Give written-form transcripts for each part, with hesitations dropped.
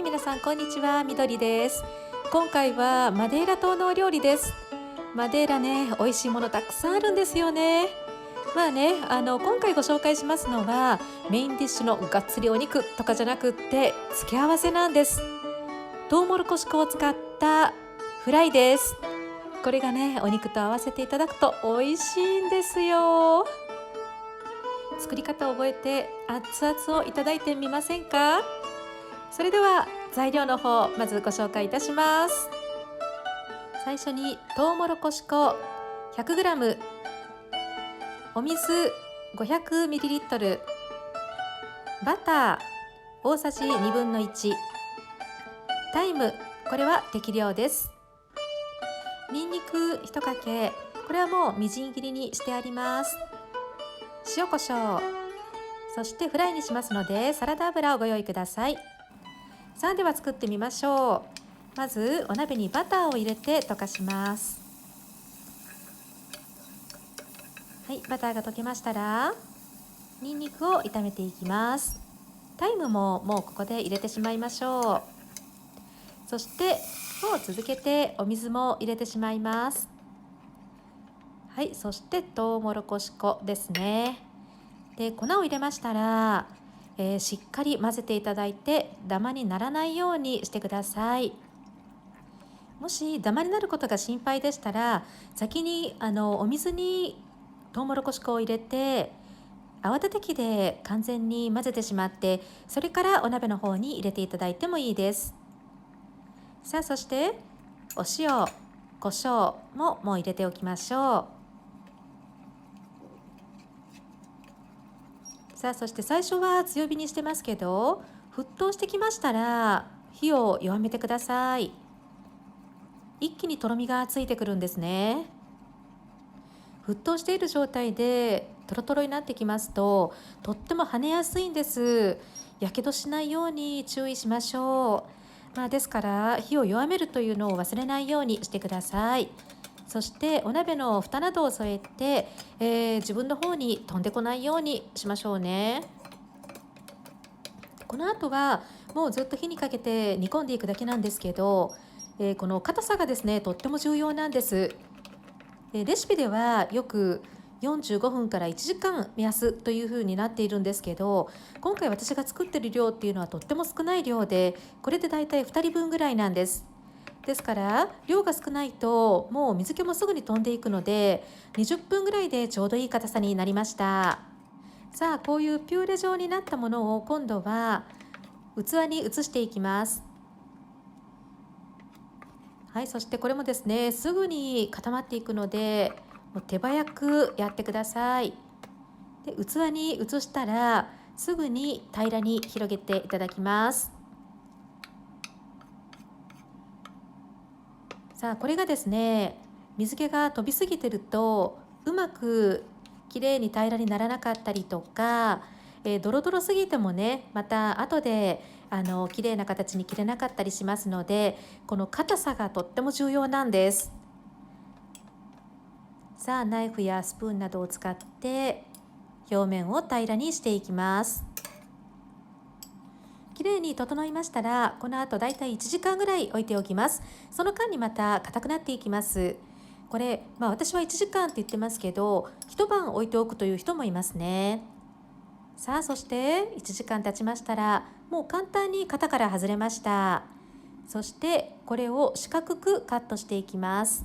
い、皆さんこんにちは、みどりです。今回はマデイラ島のお料理です。マデイラね、美味しいものたくさんあるんですよね。今回ご紹介しますのはメインディッシュのがっつりお肉とかじゃなくって付け合わせなんです。トウモロコシ粉を使ったフライです。これがね、お肉と合わせていただくと美味しいんですよ。作り方を覚えて熱々をいただいてみませんか？それでは材料の方、まずご紹介いたします。最初にトウモロコシ粉 100g、 お水 500ml、 バター大さじ1/2、タイム、これは適量です。にんにく1かけ、これはもうみじん切りにしてあります。塩コショウ、そしてフライにしますのでサラダ油をご用意ください。さあ、では作ってみましょう。まずお鍋にバターを入れて溶かします。はい、バターが溶けましたらにんにくを炒めていきます。タイムももうここで入れてしまいましょう。そしてもう続けてお水も入れてしまいます。はい、そしてトウモロコシ粉ですね。で、粉を入れましたら、しっかり混ぜていただいてダマにならないようにしてください。もしダマになることが心配でしたら、先にお水にトウモロコシ粉を入れて泡立て器で完全に混ぜてしまって、それからお鍋の方に入れていただいてもいいです。さあ、そしてお塩、胡椒もう入れておきましょう。さあ、そして最初は強火にしてますけど、沸騰してきましたら火を弱めてください。一気にとろみがついてくるんですね。沸騰している状態でトロトロになってきますと、とっても跳ねやすいんです。やけどしないように注意しましょう。ですから火を弱めるというのを忘れないようにしてください。そしてお鍋の蓋などを添えて、自分の方に飛んでこないようにしましょうね。この後はもうずっと火にかけて煮込んでいくだけなんですけど、この硬さがですね、とっても重要なんです。レシピではよく45分から1時間目安というふうになっているんですけど、今回私が作ってる量っていうのはとっても少ない量で、これでだいたい2人分ぐらいなんです。ですから量が少ないともう水気もすぐに飛んでいくので、20分ぐらいでちょうどいい硬さになりました。さあ、こういうピューレ状になったものを今度は器に移していきます。はい、そしてこれもですね、すぐに固まっていくので、もう手早くやってください。で、器に移したらすぐに平らに広げていただきます。さあ、これがですね、水気が飛びすぎてるとうまくきれいに平らにならなかったりとか、ドロドロすぎてもね、また後できれいな形に切れなかったりしますので、この硬さがとっても重要なんです。さあ、ナイフやスプーンなどを使って表面を平らにしていきます。きれいに整いましたら、この後だいたい1時間ぐらい置いておきます。その間にまた硬くなっていきます。これ、私は1時間って言ってますけど、一晩置いておくという人もいますね。さあ、そして1時間経ちましたら、もう簡単に型から外れました。そしてこれを四角くカットしていきます。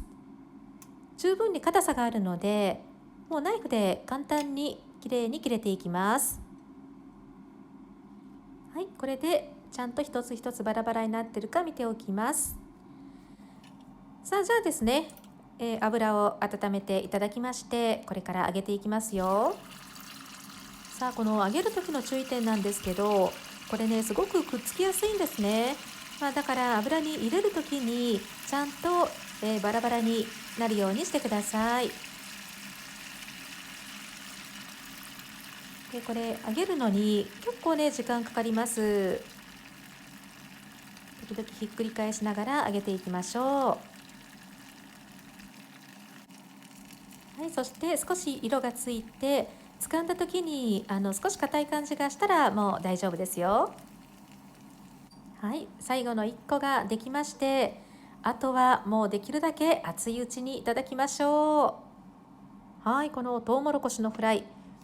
十分に硬さがあるので、もうナイフで簡単にきれいに切れていきます。はい、これでちゃんと一つ一つバラバラになってるか見ておきます。さあ、じゃあですね、油を温めていただきまして、これから揚げていきますよ。さあ、この揚げる時の注意点なんですけど、これね、すごくくっつきやすいんですね。だから油に入れる時にちゃんと、バラバラになるようにしてください。で、これ揚げるのに結構ね、時間かかります。時々ひっくり返しながら揚げていきましょう。はい、そして少し色がついて掴んだ時に少し硬い感じがしたらもう大丈夫ですよ。はい、最後の1個ができまして、あとはもうできるだけ熱いうちにいただきましょう。はい、このトウモロコシのフライ、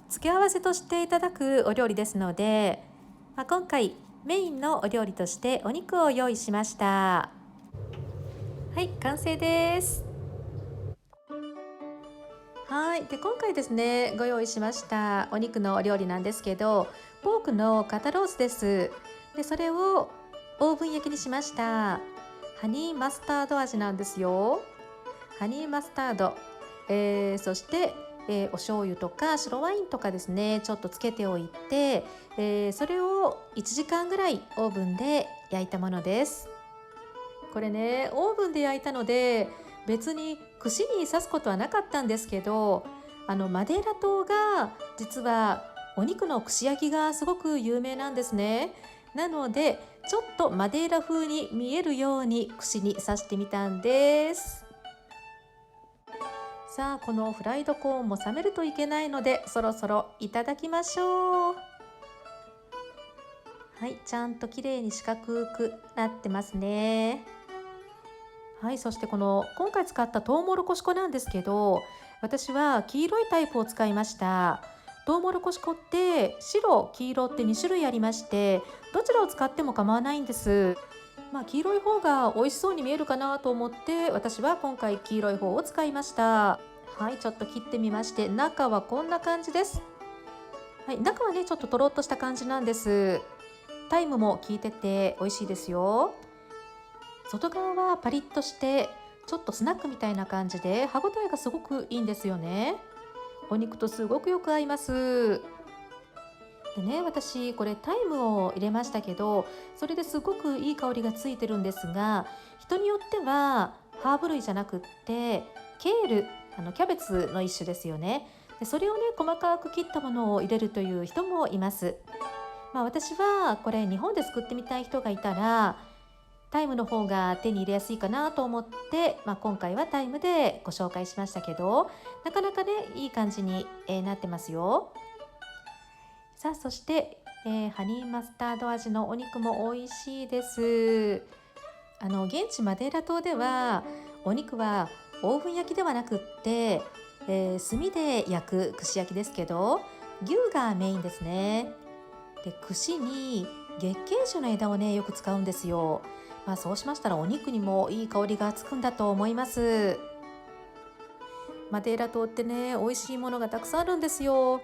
付け合わせとしていただくお料理ですので、今回メインのお料理としてお肉を用意しました。はい、完成です。はい、で今回ですね、ご用意しましたお肉のお料理なんですけど、ポークの肩ロースです。でそれをオーブン焼きにしました。ハニーマスタード味なんですよ。ハニーマスタード、そして、お醤油とか白ワインとかですね、ちょっとつけておいて、それを1時間ぐらいオーブンで焼いたものです。これね、オーブンで焼いたので別に串に刺すことはなかったんですけど、マデイラ島が実はお肉の串焼きがすごく有名なんですね。なのでちょっとマデイラ風に見えるように串に刺してみたんです。さあ、このフライドコーンも冷めるといけないので、そろそろいただきましょう。はい、ちゃんと綺麗に四角くなってますね。はい、そしてこの今回使ったトウモロコシ粉なんですけど、私は黄色いタイプを使いました。トウモロコシ粉って白、黄色って2種類ありまして、どちらを使っても構わないんです。黄色い方が美味しそうに見えるかなと思って、私は今回黄色い方を使いました。はい、ちょっと切ってみまして、中はこんな感じです。はい、中はねちょっととろっとした感じなんです。タイムも効いてて美味しいですよ。外側はパリッとしてちょっとスナックみたいな感じで歯ごたえがすごくいいんですよね。お肉とすごくよく合います。でね、私これタイムを入れましたけど、それですごくいい香りがついてるんですが、人によってはハーブ類じゃなくってケール、キャベツの一種ですよね。でそれをね細かく切ったものを入れるという人もいます。私はこれ日本で作ってみたい人がいたらタイムの方が手に入れやすいかなと思って、今回はタイムでご紹介しましたけど、なかなかねいい感じに、なってますよ。さあ、そして、ハニーマスタード味のお肉も美味しいです。現地マデイラ島ではお肉はオーブン焼きではなくって、炭で焼く串焼きですけど、牛がメインですね。で串に月桂樹の枝をねよく使うんですよ。そうしましたらお肉にもいい香りがつくんだと思います。マデイラ島ってね美味しいものがたくさんあるんですよ。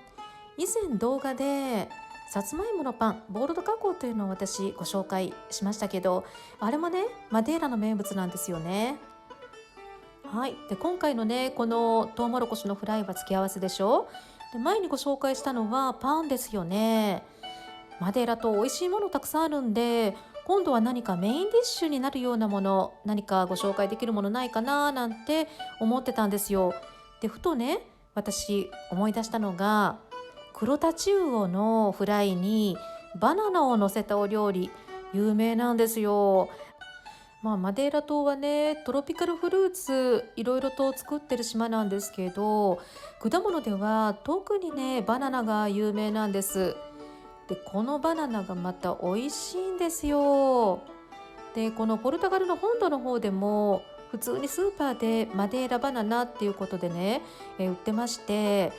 以前動画でさつまいものパンボールド加工というのを私ご紹介しましたけど、あれもねマデイラの名物なんですよね。はい、で今回のねこのトウモロコシのフライは付け合わせでしょ。で前にご紹介したのはパンですよね。マデイラと美味しいものたくさんあるんで、今度は何かメインディッシュになるようなもの、何かご紹介できるものないかななんて思ってたんですよ。でふとね私思い出したのが、黒タチウオのフライにバナナを乗せたお料理、有名なんですよ。マデイラ島はねトロピカルフルーツいろいろと作ってる島なんですけど、果物では特にねバナナが有名なんです。でこのバナナがまた美味しいんですよ。でこのポルトガルの本土の方でも普通にスーパーでマデイラバナナっていうことでね、売ってまして、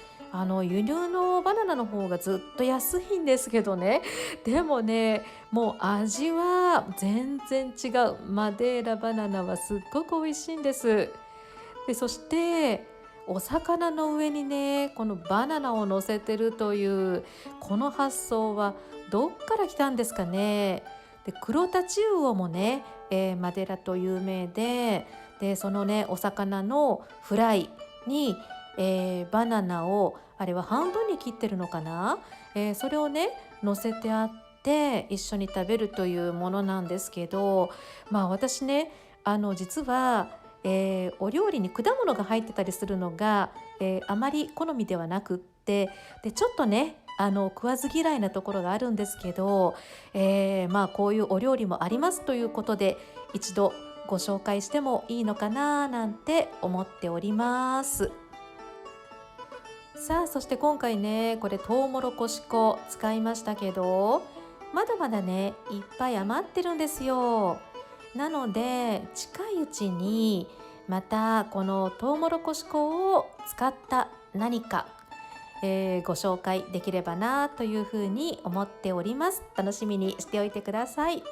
輸入のバナナの方がずっと安いんですけどね、でもねもう味は全然違う。マデイラバナナはすっごく美味しいんです。でそしてお魚の上にねこのバナナを乗せてるというこの発想はどっから来たんですかね。で黒タチウオもね、マデラと有名でそのねお魚のフライに、バナナをあれは半分に切ってるのかな、それをね乗せてあって一緒に食べるというものなんですけど、私ね実はお料理に果物が入ってたりするのが、あまり好みではなくって、でちょっとね食わず嫌いなところがあるんですけど、こういうお料理もありますということで一度ご紹介してもいいのかななんて思っております。さあそして今回ねこれトウモロコシ粉使いましたけど、まだまだねいっぱい余ってるんですよ。なので近いうちにまたこのトウモロコシ粉を使った何か、ご紹介できればなというふうに思っております。楽しみにしておいてください。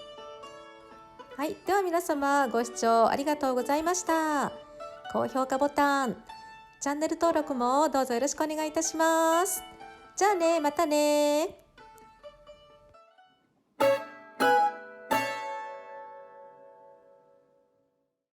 はい、では皆様ご視聴ありがとうございました。高評価ボタン、チャンネル登録もどうぞよろしくお願いいたします。じゃあね、またね。